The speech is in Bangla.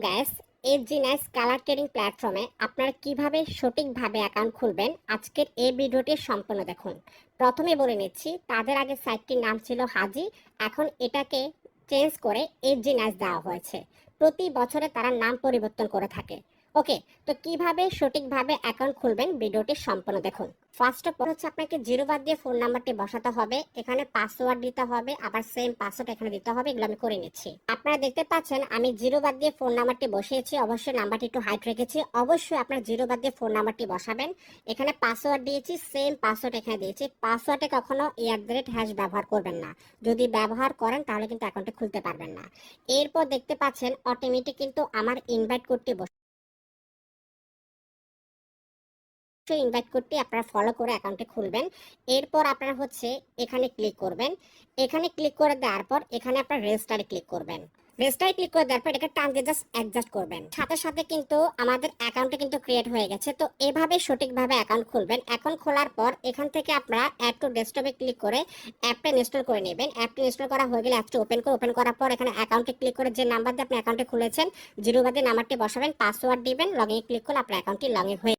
গ্যাস এফজিনাস কালার ট্রেডিং প্ল্যাটফর্মে আপনারা কিভাবে সঠিকভাবে অ্যাকাউন্ট খুলবেন আজকের এই ভিডিওটি সম্পূর্ণ দেখুন। প্রথমে বলে নিচ্ছি, তাদের আগে সাইটটির নাম ছিল হাজি, এখন এটাকে চেঞ্জ করে এফজিনাস দেওয়া হয়েছে। প্রতি বছরে তারা নাম পরিবর্তন করে থাকে। ওকে, তো কিভাবে সঠিকভাবে অ্যাকাউন্ট খুলবেন ভিডিওটি সম্পূর্ণ দেখুন। ফার্স্ট অফ অল হচ্ছে আপনাকে জিরো বাদ দিয়ে ফোন নাম্বারটি বসাতে হবে, এখানে পাসওয়ার্ড দিতে হবে, আবার সেম পাসওয়ার্ড এখানে দিতে হবে। এগুলো আমি করে নিচ্ছি। আপনারা দেখতে পাচ্ছেন আমি জিরো বাদ দিয়ে ফোন নাম্বারটি বসিয়েছি, অবশ্যই নাম্বারটি একটু হাইট রেখেছি। অবশ্যই আপনার জিরো বাদ দিয়ে ফোন নাম্বারটি বসাবেন। এখানে পাসওয়ার্ড দিয়েছি, সেম পাসওয়ার্ড এখানে দিয়েছি। পাসওয়ার্ডে কখনো @# ব্যবহার করবেন না, যদি ব্যবহার করেন তাহলে কিন্তু অ্যাকাউন্টে খুলতে পারবেন না। এরপর দেখতে পাচ্ছেন অটোমেটিক কিন্তু আমার ইনভাইট কোডটি ইনভাইট করতে আপনারা ফলো করে অ্যাকাউন্টে খুলবেন। এরপর আপনারা হচ্ছে এখানে ক্লিক করবেন। এখানে ক্লিক করে দেওয়ার পর এখানে আপনারা রেজিস্টারে ক্লিক করবেন। রেজিস্টারে ক্লিক করে দেওয়ার পর এটা টান দিয়ে জাস্ট অ্যাডজাস্ট করবেন। সাথে সাথে কিন্তু আমাদের অ্যাকাউন্টে কিন্তু ক্রিয়েট হয়ে গেছে। তো এভাবে সঠিকভাবে অ্যাকাউন্ট খুলবেন। অ্যাকাউন্ট খোলার পর এখান থেকে আপনারা অ্যাড টু ডেস্কটপে ক্লিক করে অ্যাপটা ইনস্টল করে নেবেন। অ্যাপটি ইনস্টল করা হয়ে গেলে অ্যাপটি ওপেন করার পর এখানে অ্যাকাউন্টে ক্লিক করে যে নাম্বার দিয়ে আপনি অ্যাকাউন্টে খুলেছেন জিরো বাদে নাম্বারটি বসাবেন, পাসওয়ার্ড দিবেন, লগইনে ক্লিক করলে আপনার অ্যাকাউন্টটি লগইন হয়ে